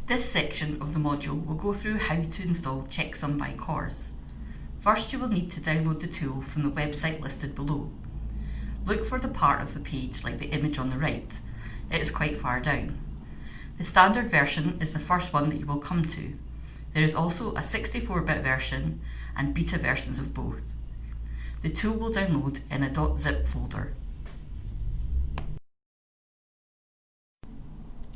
This section of the module will go through how to install Checksum by Corz. First, you will need to download the tool from the website listed below. Look for the part of the page like the image on the right. It is quite far down. The standard version is the first one that you will come to. There is also a 64-bit version and beta versions of both. The tool will download in a .zip folder.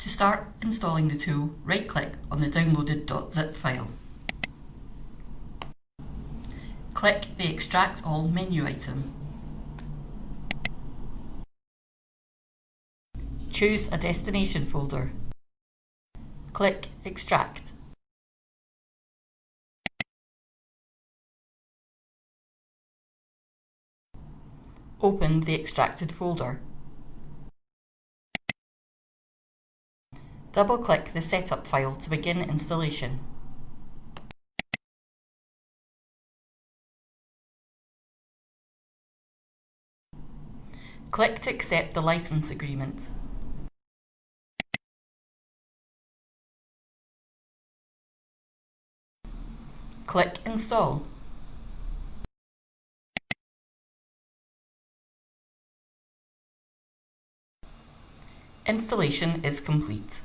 To start installing the tool, right-click on the downloaded .zip file. Click the Extract All menu item. Choose a destination folder. Click Extract. Open the extracted folder. Double-click the setup file to begin installation. Click to accept the license agreement. Click Install. Installation is complete.